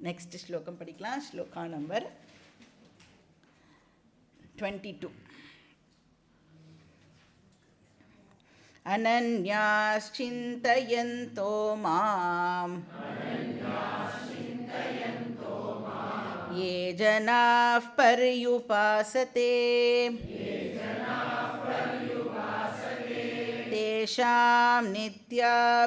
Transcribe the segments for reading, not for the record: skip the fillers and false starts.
Next ஸ்லோகம் படிக்கலாம். Shloka number 22. அனன்யாஸ்சிந்தயந்தோ மாம் ये जनाः पर्युपासते तेषां नित्याभियुक्तानां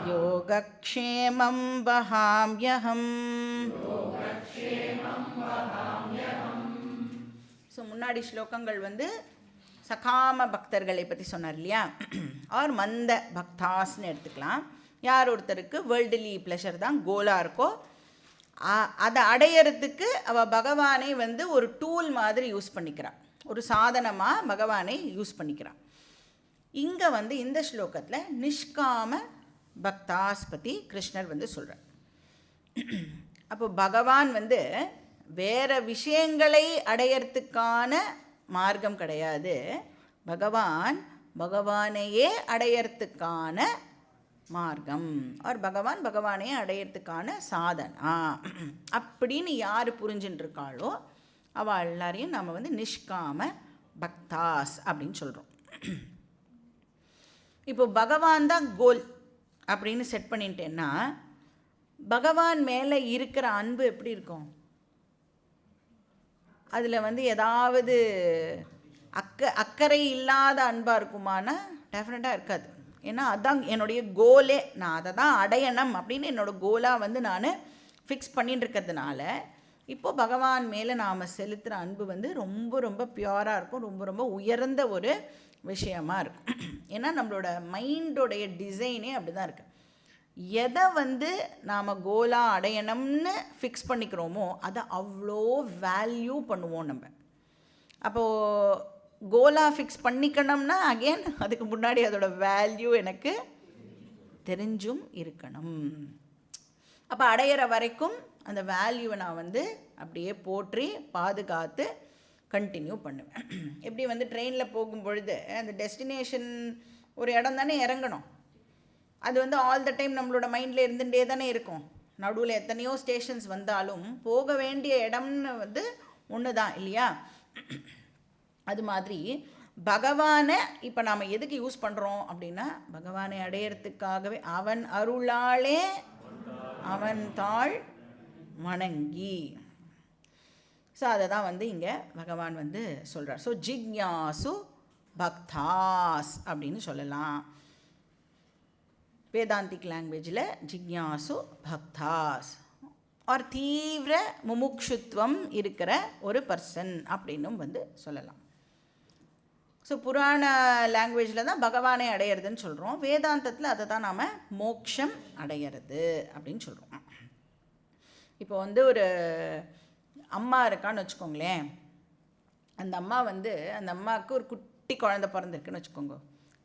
योगक्षेमं वहाम्यहम्. ஸோ முன்னாடி ஸ்லோகங்கள் சகாம பக்தர்களை பற்றி சொன்னார் இல்லையா, ஆர் மந்த பக்தாஸ்ன்னு எடுத்துக்கலாம். யார் ஒருத்தருக்கு வேர்ல்டுலி ப்ளஷர் தான் கோலாக இருக்கோ அதை அடையிறதுக்கு அவள் பகவானை ஒரு டூல் மாதிரி யூஸ் பண்ணிக்கிறான், ஒரு சாதனமாக பகவானை யூஸ் பண்ணிக்கிறான். இங்கே இந்த ஸ்லோகத்தில் நிஷ்காம பக்தாஸ் பற்றி கிருஷ்ணர் சொல்கிறார். அப்போ பகவான் வேறு விஷயங்களை அடையறதுக்கான மார்க்கம் கிடையாது, பகவானையே அடையறதுக்கான மார்க்கம், ஒரு பகவானையே அடையறதுக்கான சாதனா அப்படின்னு யார் புரிஞ்சுட்டு இருக்காளோ அவள் எல்லாரையும் நம்ம நிஷ்காம பக்தாஸ் அப்படின்னு சொல்கிறோம். இப்போ பகவான் தான் கோல் அப்படின்னு செட் பண்ணிட்டேன்னா பகவான் மேலே இருக்கிற அன்பு எப்படி இருக்கும்? அதில் ஏதாவது அக்கறை இல்லாத அன்பாக இருக்குமானா டெஃபினட்டாக இருக்காது. ஏன்னா அதுதான் என்னுடைய கோலே, நான் அதை தான் அடையணும் அப்படின்னு என்னோடய கோலாக நான் ஃபிக்ஸ் பண்ணிட்டு இருக்கிறதுனால இப்போது பகவான் மேலே நாம் செலுத்துகிற அன்பு ரொம்ப ரொம்ப பியூராக இருக்கும், ரொம்ப ரொம்ப உயர்ந்த ஒரு விஷயமாக இருக்கும். ஏன்னா நம்மளோட மைண்டோடைய டிசைனே அப்படி தான் இருக்குது. எதை நாம் கோலாக அடையணும்னு ஃபிக்ஸ் பண்ணிக்கிறோமோ அதை அவ்வளோ வேல்யூ பண்ணுவோம் நம்ம. அப்போது கோலாக ஃபிக்ஸ் பண்ணிக்கணும்னா அகெயின் அதுக்கு முன்னாடி அதோட வேல்யூ எனக்கு தெரிஞ்சும் இருக்கணும். அப்போ அடையிற வரைக்கும் அந்த வேல்யூவை நான் அப்படியே போற்றி பாதுகாத்து கண்டினியூ பண்ணுவேன். எப்படி ட்ரெயினில் போகும்பொழுது அந்த டெஸ்டினேஷன் ஒரு இடம் தானே இறங்கணும், அது ஆல் த டைம் நம்மளோட மைண்டில் இருந்துகிட்டே தானே இருக்கும். நடுவில் எத்தனையோ ஸ்டேஷன்ஸ் வந்தாலும் போக வேண்டிய இடம்னு ஒன்று தான் இல்லையா? அது மாதிரி பகவானை இப்போ நாம் எதுக்கு யூஸ் பண்ணுறோம் அப்படின்னா பகவானை அடையிறதுக்காகவே, அவன் அருளாலே அவன் தாழ் வணங்கி. ஸோ அதை தான் இங்கே பகவான் சொல்கிறார். ஸோ ஜிக்ஞாசு பக்தாஸ் அப்படின்னு சொல்லலாம். வேதாந்திக் லாங்குவேஜில் ஜிக்ஞாசு பக்தாஸ் ஒரு தீவிர முமுக்ஷுத்வம் இருக்கிற ஒரு பர்சன் அப்படின்னும் சொல்லலாம். ஸோ புராண லாங்குவேஜில் தான் பகவானை அடையிறதுன்னு சொல்கிறோம், வேதாந்தத்தில் அதை தான் நாம் மோக்ஷம் அடையிறது அப்படின்னு சொல்கிறோம். இப்போ ஒரு அம்மா இருக்கான்னு வச்சுக்கோங்களேன், அந்த அம்மா அந்த அம்மாவுக்கு ஒரு குட்டி குழந்தை பிறந்திருக்குன்னு வச்சுக்கோங்க.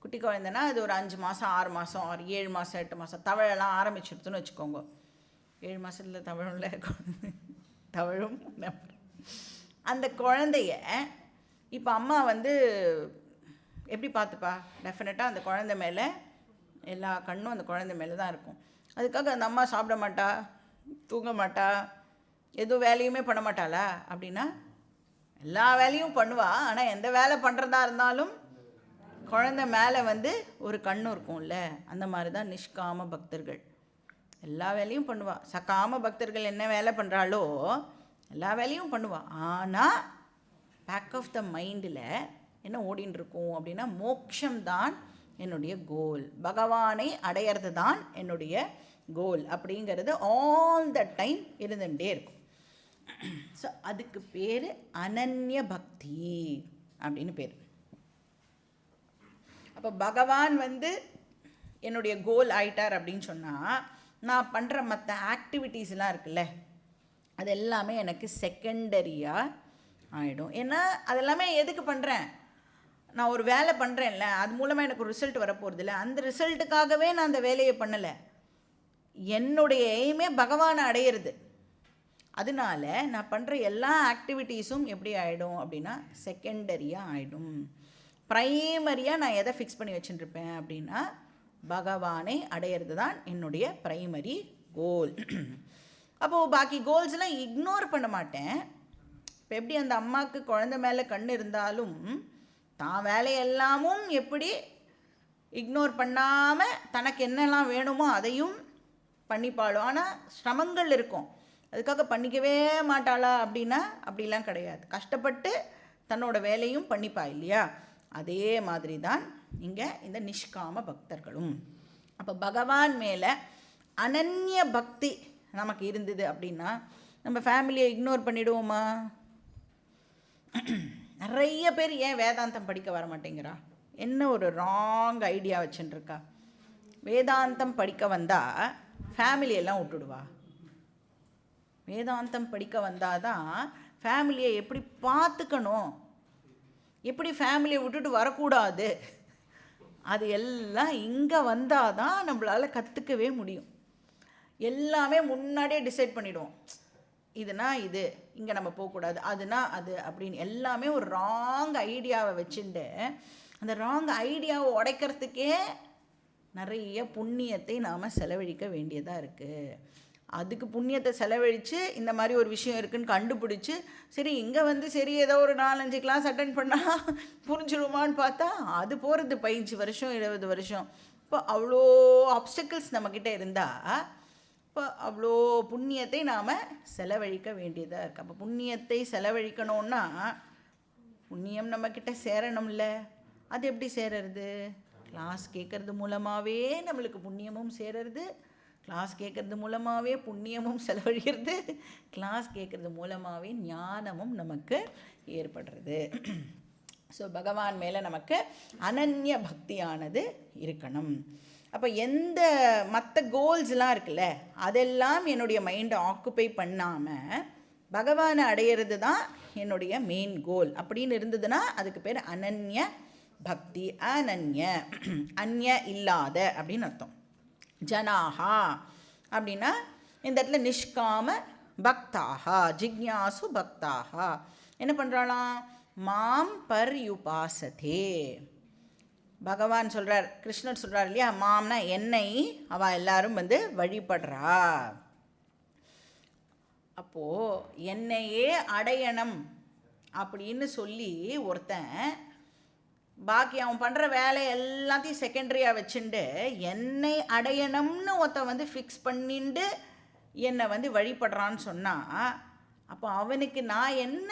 குட்டி குழந்தைன்னா அது ஒரு 5 மாதம் 6 மாதம் ஒரு 7 மாதம் 8 மாதம் தவழெல்லாம் ஆரம்பிச்சிடுதுன்னு வச்சுக்கோங்க. 7 மாதத்தில் தவழும்ல, தவழும். அந்த குழந்தைய இப்போ அம்மா எப்படி பார்த்துப்பா? டெஃபினட்டாக அந்த குழந்தை மேலே எல்லா கண்ணும் அந்த குழந்தை மேலே தான் இருக்கும். அதுக்காக அந்த அம்மா சாப்பிட மாட்டா, தூங்க மாட்டா, எதுவும் வேலையுமே பண்ண மாட்டாளா அப்படின்னா எல்லா வேலையும் பண்ணுவாள். ஆனால் எந்த வேலை பண்ணுறதா இருந்தாலும் குழந்தை மேலே ஒரு கண்ணு இருக்கும்ல, அந்த மாதிரி தான் நிஷ்காம பக்தர்கள் எல்லா வேலையும் பண்ணுவாள். சகாம பக்தர்கள் என்ன வேலை பண்ணுறாளோ எல்லா வேலையும் பண்ணுவாள். ஆனால் பேக் ஆஃப் த மைண்டில் என்ன ஓடின்னு இருக்கும் அப்படின்னா மோக்ஷம்தான் என்னுடைய கோல், பகவானை அடையிறது தான் என்னுடைய கோல் அப்படிங்கிறது ஆல் த டைம் இருந்துகிட்டே இருக்கும். ஸோ அதுக்கு பேர் அனன்ய பக்தி அப்படின்னு பேர். அப்போ பகவான் என்னுடைய கோல் ஆயிட்டார் அப்படின்னு சொன்னால் நான் பண்ணுற மற்ற ஆக்டிவிட்டீஸ்லாம் இருக்குல்ல அது எல்லாமே எனக்கு செகண்டரியாக ஆகிடும். ஏன்னா அதெல்லாமே எதுக்கு பண்ணுறேன்? நான் ஒரு வேலை பண்ணுறேன்ல, அது மூலமாக எனக்கு ஒரு ரிசல்ட் வரப்போகிறதில்ல, அந்த ரிசல்ட்டுக்காகவே நான் அந்த வேலையை பண்ணலை. என்னுடைய எய்மே பகவானை அடையிறது. அதனால நான் பண்ணுற எல்லா ஆக்டிவிட்டீஸும் எப்படி ஆகிடும் அப்படின்னா செகண்டரியாக ஆகிடும். ப்ரைமரியாக நான் எதை ஃபிக்ஸ் பண்ணி வச்சுட்டுருப்பேன் அப்படின்னா பகவானை அடையிறது தான் என்னுடைய ப்ரைமரி கோல். அப்போது பாக்கி கோல்ஸ்லாம் இக்னோர் பண்ண மாட்டேன். இப்போ எப்படி அந்த அம்மாவுக்கு குழந்தை மேலே கண் இருந்தாலும் தான் வேலையெல்லாமும் எப்படி இக்னோர் பண்ணாமல் தனக்கு என்னெல்லாம் வேணுமோ அதையும் பண்ணிப்பாளும். ஆனால் சிரமங்கள் இருக்கும், அதுக்காக பண்ணிக்கவே மாட்டாளா அப்படின்னா அப்படிலாம் கிடையாது. கஷ்டப்பட்டு தன்னோட வேலையும் பண்ணிப்பா இல்லையா? அதே மாதிரி தான் இங்கே இந்த நிஷ்காம பக்தர்களும். அப்போ பகவான் மேலே அனன்ய பக்தி நமக்கு இருந்தது அப்படின்னா நம்ம ஃபேமிலியை இக்னோர் பண்ணிவிடுவோமா? நிறைய பேர் ஏன் வேதாந்தம் படிக்க வர மாட்டேங்கிறா? என்ன ஒரு ராங் ஐடியா வச்சுட்டுருக்கா? வேதாந்தம் படிக்க வந்தால் ஃபேமிலியெல்லாம் விட்டுடுவா. வேதாந்தம் படிக்க வந்தால் தான் ஃபேமிலியை எப்படி பார்த்துக்கணும், எப்படி ஃபேமிலியை விட்டுட்டு வரக்கூடாது, அது எல்லாம் இங்கே வந்தால் தான் நம்மளால் கற்றுக்கவே முடியும். எல்லாமே முன்னாடியே டிசைட் பண்ணிவிடுவோம். இதுனா இது, இங்கே நம்ம போகக்கூடாது, அதுனா அது அப்படின்னு எல்லாமே ஒரு ராங் ஐடியாவை வச்சுட்டு அந்த ராங் ஐடியாவை உடைக்கிறதுக்கே நிறைய புண்ணியத்தை நாம் செலவழிக்க வேண்டியதாக இருக்குது. அதுக்கு புண்ணியத்தை செலவழித்து இந்த மாதிரி ஒரு விஷயம் இருக்குதுன்னு கண்டுபிடிச்சி சரி இங்கே வந்து சரி ஏதோ ஒரு 4-5 கிளாஸ் அட்டன் பண்ணால் புரிஞ்சிடுமான்னு பார்த்தா அது போகிறது 15 வருஷம் 20 வருஷம். இப்போ அவ்வளோ ஆப்ஸ்டக்கிள்ஸ் நம்மக்கிட்ட இருந்தால் இப்போ அவ்வளோ புண்ணியத்தை நாம் செலவழிக்க வேண்டியதாக இருக்குது. அப்போ புண்ணியத்தை செலவழிக்கணுன்னா புண்ணியம் நம்மக்கிட்ட சேரணும்ல. அது எப்படி சேருறது? கிளாஸ் கேட்குறது மூலமாகவே நம்மளுக்கு புண்ணியமும் சேருறது, கிளாஸ் கேட்குறது மூலமாகவே புண்ணியமும் செலவழிகிறது, கிளாஸ் கேட்குறது மூலமாகவே ஞானமும் நமக்கு ஏற்படுறது. ஸோ பகவான் மேலே நமக்கு அனன்ய பக்தியானது இருக்கணும். அப்போ எந்த மற்ற கோல்ஸ்லாம் இருக்குல்ல அதெல்லாம் என்னுடைய மைண்டை ஆக்குப்பை பண்ணாமல் பகவானை அடையிறது தான் என்னுடைய மெயின் கோல் அப்படின்னு இருந்ததுன்னா அதுக்கு பேர் அனன்ய பக்தி. அனன்ய அந்நிய இல்லாத அப்படின்னு அர்த்தம். ஜனாஹா அப்படின்னா இந்த இடத்துல நிஷ்காம பக்தாஹா ஜிக்ஞாசு பக்தாஹா என்ன பண்ணுறாளாம்? மாம் பர்யுபாசதே. பகவான் சொல்கிறார், கிருஷ்ணர் சொல்கிறார் இல்லையா, மாம்னா என்னை அவள் எல்லாரும் வந்து வழிபடுறா. அப்போது என்னையே அடையணும் அப்படின்னு சொல்லி ஒருத்தன் பாக்கி அவன் பண்ணுற வேலை எல்லாத்தையும் செகண்டரியாக வச்சுட்டு என்னை அடையணும்னு ஒருத்தன் வந்து ஃபிக்ஸ் பண்ணிட்டு என்னை வந்து வழிபடுறான்னு சொன்னால் அப்போ அவனுக்கு நான் என்ன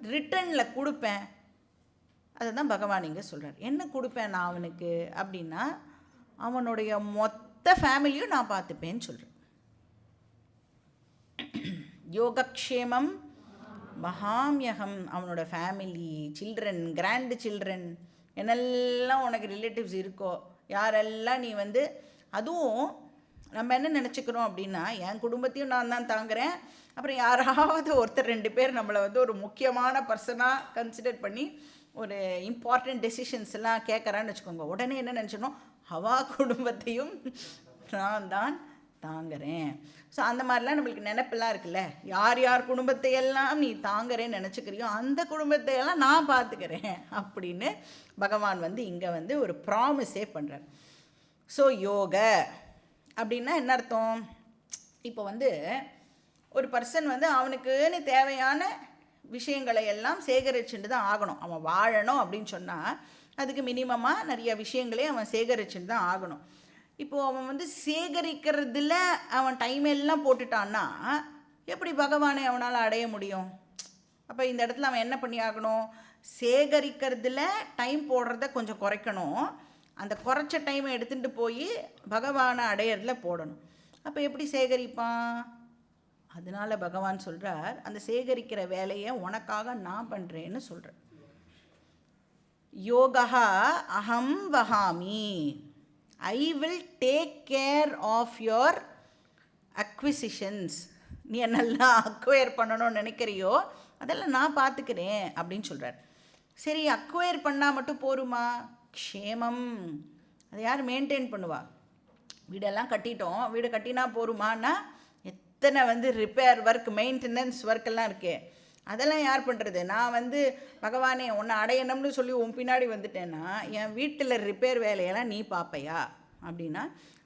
ரிட்டர்னில் கொடுப்பேன்? அதை தான் பகவான் இங்கே சொல்கிறார். என்ன கொடுப்பேன் நான் அவனுக்கு அப்படின்னா அவனுடைய மொத்த ஃபேமிலியும் நான் பார்த்துப்பேன்னு சொல்கிறேன். யோகக்ஷேமம் மகாமியகம். அவனோட ஃபேமிலி, சில்ட்ரன், கிராண்டு சில்ட்ரன், என்னெல்லாம் உனக்கு ரிலேட்டிவ்ஸ் இருக்கோ யாரெல்லாம் நீ வந்து, அதுவும் நம்ம என்ன நினச்சிக்கிறோம் அப்படின்னா என் குடும்பத்தையும் நான் தான் தாங்குகிறேன், அப்புறம் யாராவது ஒருத்தர் 2 பேர் நம்மளை வந்து ஒரு முக்கியமான பர்சனாக கன்சிடர் பண்ணி ஒரு இம்பார்ட்டண்ட் டெசிஷன்ஸ் எல்லாம் கேட்குறான்னு வச்சுக்கோங்க, உடனே என்ன நினச்சிடணும், அவா குடும்பத்தையும் நான் தான் தாங்குறேன். ஸோ அந்த மாதிரிலாம் நம்மளுக்கு நினைப்பெல்லாம் இருக்குல்ல, யார் யார் குடும்பத்தையெல்லாம் நீ தாங்குறேன்னு நினச்சிக்கிறியோ அந்த குடும்பத்தையெல்லாம் நான் பார்த்துக்கிறேன் அப்படின்னு பகவான் வந்து இங்கே வந்து ஒரு ப்ராமிஸே பண்ணுறார். ஸோ யோக அப்படின்னா என்ன அர்த்தம்? இப்போ வந்து ஒரு பர்சன் வந்து அவனுக்குன்னு தேவையான விஷயங்களை எல்லாம் சேகரிச்சுட்டு தான் ஆகணும். அவன் வாழணும் அப்படின்னு சொன்னால் அதுக்கு மினிமமாக நிறைய விஷயங்களே அவன் சேகரிச்சுட்டு தான் ஆகணும். இப்போது அவன் வந்து சேகரிக்கிறதுல அவன் டைம் எல்லாம் போட்டுட்டான்னா எப்படி பகவானை அவனால் அடைய முடியும்? அப்போ இந்த இடத்துல அவன் என்ன பண்ணி ஆகணும்? சேகரிக்கிறதுல டைம் போடுறத கொஞ்சம் குறைக்கணும். அந்த குறைச்ச டைமை எடுத்துகிட்டு போய் பகவானை அடையிறதுல போடணும். அப்போ எப்படி சேகரிப்பான்? அதனால் பகவான் சொல்கிறார், அந்த சேகரிக்கிற வேலையை உனக்காக நான் பண்ணுறேன்னு சொல்கிறேன். யோகா அகம் வஹாமி, I will take care of your acquisitions. நீ என்னெல்லாம் அக்வயர் பண்ணணும்னு நினைக்கிறியோ அதெல்லாம் நான் பார்த்துக்கிறேன் அப்படின்னு சொல்கிறார். சரி, அக்வயர் பண்ணால் மட்டும் போருமா? க்ஷேமம் அதை யார் மெயின்டைன் பண்ணுவா? வீடெல்லாம் கட்டிட்டோம், வீடு கட்டினா போருமானா எத்தனை வந்து ரிப்பேர் ஒர்க், மெயின்டெனன்ஸ் ஒர்க்கெல்லாம் இருக்கே, அதெல்லாம் யார் பண்ணுறது? நான் வந்து பகவானே உன்னை அடையணும்னு சொல்லி உன் பின்னாடி வந்துட்டேன்னா என் வீட்டில் ரிப்பேர் வேலையெல்லாம் நீ பார்ப்பையா? அப்படின்னா,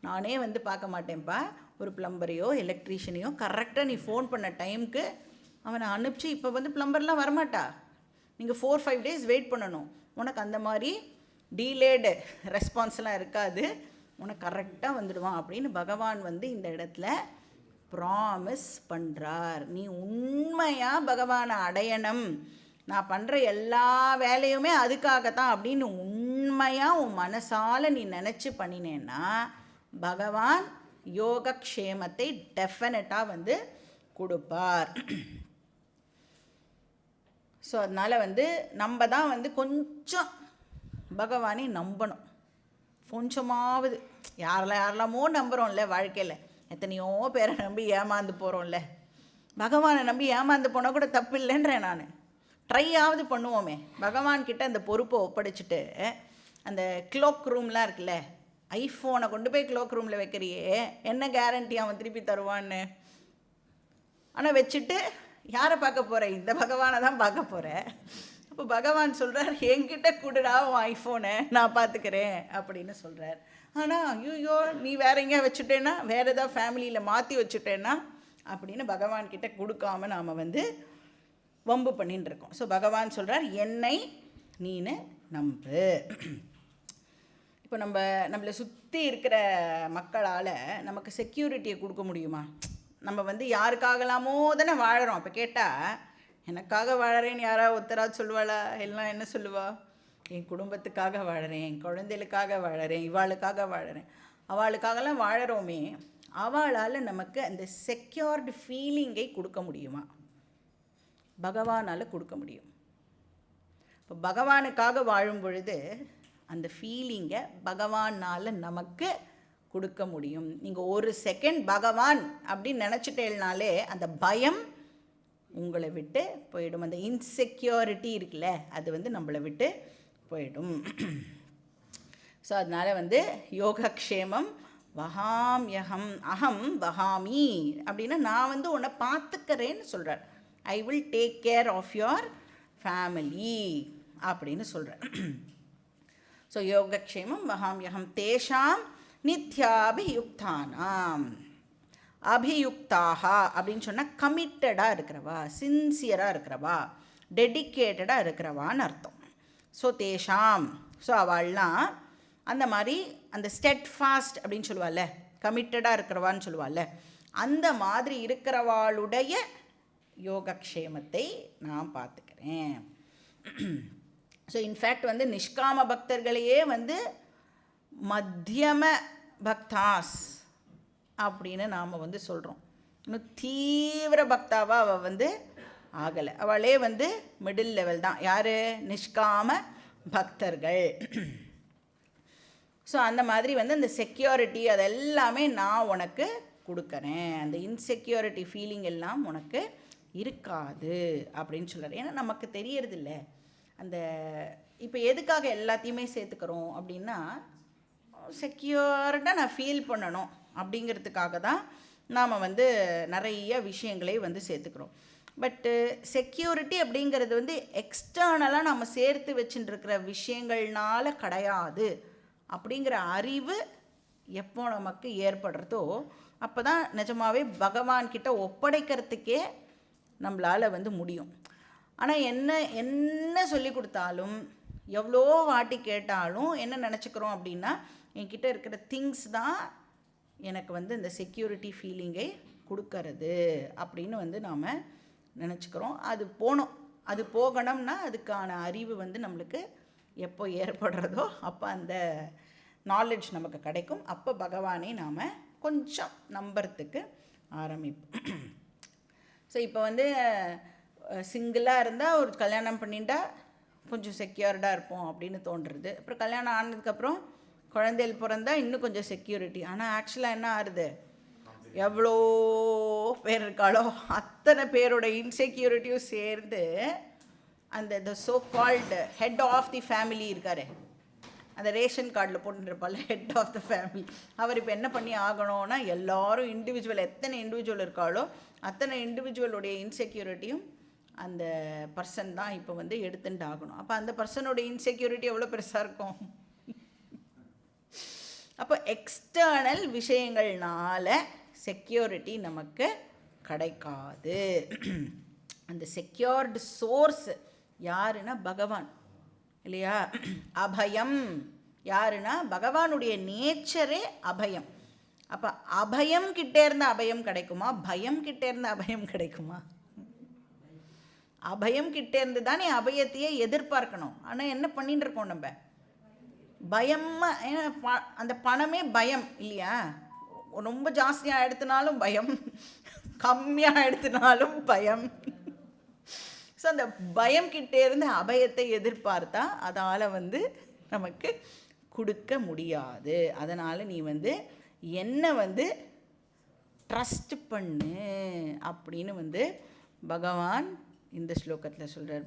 நானே வந்து பார்க்க மாட்டேன்ப்பா, ஒரு ப்ளம்பரையோ எலக்ட்ரீஷியனையோ கரெக்டாக நீ ஃபோன் பண்ண டைமுக்கு அவனை அனுப்பிச்சு, இப்போ வந்து ப்ளம்பர்லாம் வரமாட்டா, நீங்கள் 4-5 days வெயிட் பண்ணணும், உனக்கு அந்த மாதிரி டீலேடு ரெஸ்பான்ஸ்லாம் இருக்காது, உனக்கு கரெக்டாக வந்துடுவான் அப்படின்னு பகவான் வந்து இந்த இடத்துல ப்ராமிஸ் பண்ணுறார். நீ உண்மையாக பகவானை அடையணும், நான் பண்ணுற எல்லா வேலையுமே அதுக்காகத்தான் அப்படின்னு உண்மையாக உன் மனசால் நீ நினச்சி பண்ணினேன்னா பகவான் யோகக்ஷேமத்தை டெஃபினட்டாக வந்து கொடுப்பார். ஸோ அதனால் வந்து நம்ம தான் வந்து கொஞ்சம் பகவானை நம்பணும், கொஞ்சமாவது. யாரெல்லாமோ நம்புகிறோம்ல வாழ்க்கையில், எத்தனையோ பேரை நம்பி ஏமாந்து போகிறோம்ல. பகவானை நம்பி ஏமாந்து போனால் கூட தப்பு இல்லைன்றேன் நான். ட்ரையாவது பண்ணுவோமே, பகவான்கிட்ட அந்த பொறுப்பை ஒப்படைச்சிட்டு. அந்த க்ளோக் ரூம்லாம் இருக்குல்ல, ஐஃபோனை கொண்டு போய் க்ளோக் ரூமில் வைக்கிறியே, என்ன கேரண்டி அவன் திருப்பி தருவான்னு? ஆனால் வச்சுட்டு யாரை பார்க்க போகிற? இந்த பகவானை தான் பார்க்க போகிற. அப்போ பகவான் சொல்கிறார், என்கிட்ட கொடுடா உன் ஐஃபோனை, நான் பார்த்துக்கிறேன் அப்படின்னு சொல்கிறார். ஆனால் ஐயோ நீ வேற எங்கேயா வச்சுட்டேன்னா, வேறு ஏதாவது ஃபேமிலியில் மாற்றி வச்சுட்டேன்னா அப்படின்னு பகவான்கிட்ட கொடுக்காம நாம் வந்து வம்பு பண்ணின்னு இருக்கோம். ஸோ பகவான் சொல்கிறார், என்னை நீனு நம்பு. இப்போ நம்மளை சுற்றி இருக்கிற மக்களால் நமக்கு செக்யூரிட்டியை கொடுக்க முடியுமா? நம்ம வந்து யாருக்காகலாமோ தானே வாழறோம். இப்போ கேட்டால் எனக்காக வாழறேன்னு யாராவது ஒருத்தராவது சொல்லுவாளா? எல்லாம் என்ன சொல்லுவா? என் குடும்பத்துக்காக வாழறேன், என் குழந்தைகளுக்காக வாழறேன், இவாளுக்காக வாழறேன். அவளுக்காகலாம் வாழறோமே, அவளால் நமக்கு அந்த செக்யூர்டு ஃபீலிங்கை கொடுக்க முடியுமா? பகவானால் கொடுக்க முடியும். இப்போ பகவானுக்காக வாழும் பொழுது அந்த ஃபீலிங்கை பகவானால் நமக்கு கொடுக்க முடியும். நீங்கள் ஒரு செகண்ட் பகவான் அப்படின்னு நினச்சிட்டேனாலே அந்த பயம் உங்களை விட்டு போயிடும். அந்த இன்செக்யூரிட்டி இருக்குல்ல, அது வந்து நம்மளை விட்டு போயிடும். ஸோ அதனால் வந்து யோகக்ஷேமம் வஹாம்யகம் அகம் வஹாமி அப்படின்னா நான் வந்து உன்னை பார்த்துக்கிறேன்னு சொல்கிறார். I will take care of your family அப்படின்னு சொல்கிறார். ஸோ யோகக்ஷேமம் வஹாம்யகம் தேஷாம் நித்யாபியுக்தானாம். அபியுக்தாக அப்படின்னு சொன்னால் கமிட்டடாக இருக்கிறவா, சின்சியராக இருக்கிறவா, டெடிக்கேட்டடாக இருக்கிறவான்னு அர்த்தம். ஸோ தேஷாம், ஸோ அவள்லாம் அந்த மாதிரி அந்த ஸ்டெட்ஃபாஸ்ட் அப்படின்னு சொல்லுவாள்ல, கமிட்டடாக இருக்கிறவான்னு சொல்லுவாள்ல, அந்த மாதிரி இருக்கிறவாளுடைய யோகக்ஷேமத்தை நான் பார்த்துக்கிறேன். ஸோ இன்ஃபேக்ட் வந்து நிஷ்காம பக்தர்களையே வந்து மத்தியம பக்தாஸ் அப்படின்னு நாம் வந்து சொல்கிறோம். இன்னும் தீவிர பக்தாவாக அவள் வந்து ஆகலை, அவளே வந்து மிடில் லெவல் தான். யார்? நிஷ்காம பக்தர்கள். ஸோ அந்த மாதிரி வந்து அந்த செக்யூரிட்டி அதெல்லாமே நான் உனக்கு கொடுக்குறேன், அந்த இன்செக்யூரிட்டி ஃபீலிங் எல்லாம் உனக்கு இருக்காது அப்படின்னு சொல்கிறார். ஏன்னா நமக்கு தெரியறதில்ல அந்த இப்போ எதுக்காக எல்லாத்தையுமே சேர்த்துக்கிறோம் அப்படின்னா, செக்யூர்டாக நான் ஃபீல் பண்ணணும் அப்படிங்கிறதுக்காக தான் நாம் வந்து நிறைய விஷயங்களை வந்து சேர்த்துக்கிறோம். பட்டு செக்யூரிட்டி அப்படிங்கிறது வந்து எக்ஸ்டர்னலாக நம்ம சேர்த்து வச்சுட்டுருக்கிற விஷயங்கள்னால கிடையாது அப்படிங்கிற அறிவு எப்போ நமக்கு ஏற்படுறதோ அப்போ தான் நிஜமாகவே பகவான்கிட்ட ஒப்படைக்கிறதுக்கே நம்மளால் வந்து முடியும். ஆனால் என்ன சொல்லி கொடுத்தாலும் எவ்வளோ வாட்டி கேட்டாலும் என்ன நினச்சிக்கிறோம் அப்படின்னா, என்கிட்ட இருக்கிற திங்ஸ் தான் எனக்கு வந்து இந்த செக்யூரிட்டி ஃபீலிங்கை கொடுக்கறது அப்படின்னு வந்து நாம் நினச்சிக்கிறோம். அது போகணும்னா அதுக்கான அறிவு வந்து நம்மளுக்கு எப்போ ஏற்படுறதோ அப்போ அந்த நாலேஜ் நமக்கு கிடைக்கும். அப்போ பகவானை நாம் கொஞ்சம் நம்புறதுக்கு ஆரம்பிப்போம். ஸோ இப்போ வந்து சிங்கிளாக இருந்தால் ஒரு கல்யாணம் பண்ணிட்டா கொஞ்சம் செக்யூர்டாக இருப்போம் அப்படின்னு தோன்றுறது. அப்புறம் கல்யாணம் ஆனதுக்கப்புறம் குழந்தைகள் பிறந்தா இன்னும் கொஞ்சம் செக்யூரிட்டி. ஆனால் ஆக்சுவலாக என்ன ஆகுது, எவ்வளோ பேர் இருக்காளோ அத்தனை பேரோட இன்செக்யூரிட்டியும் சேர்ந்து அந்த so called head of the family இருக்காரு, அந்த ரேஷன் கார்டில் போட்டுருப்பாள் ஹெட் ஆஃப் த ஃபேமிலி, அவர் இப்போ என்ன பண்ணி ஆகணும்னா எல்லாரும் இண்டிவிஜுவல் எத்தனை இண்டிவிஜுவல் இருக்காளோ அத்தனை இண்டிவிஜுவலுடைய இன்செக்யூரிட்டியும் அந்த பர்சன் தான் இப்போ வந்து எடுத்துட்டு ஆகணும். அப்போ அந்த பர்சனோட இன்செக்யூரிட்டி எவ்வளோ பெருசாக இருக்கும். அப்போ எக்ஸ்டர்னல் விஷயங்கள்னால செக்யூரிட்டி நமக்கு கிடைக்காது. அந்த செக்யூர்டு சோர்ஸ் யாருன்னா பகவான் இல்லையா? அபயம் யாருன்னா பகவானுடைய நேச்சரே அபயம். அப்போ அபயம் கிட்டே இருந்த அபயம் கிடைக்குமா? பயம் கிட்டே இருந்த அபயம் கிடைக்குமா? அபயம் கிட்டே இருந்து தானே அபயத்தையே எதிர்பார்க்கணும். ஆனால் என்ன பண்ணிட்டு இருக்கோம் நம்ம? பயமாக, ஏன்னா அந்த பணமே பயம் இல்லையா? ரொம்ப ஜாஸ்தியாக எடுத்தினாலும் பயம், கம்மியாக எடுத்தினாலும் பயம். ஸோ அந்த பயம் கிட்டே இருந்து அபயத்தை எதிர்பார்த்தா அதால் நமக்கு கொடுக்க முடியாது. அதனால் நீ என்ன ட்ரஸ்ட் பண்ணு அப்படின்னு பகவான் இந்த ஸ்லோகத்தில் சொல்கிறார்.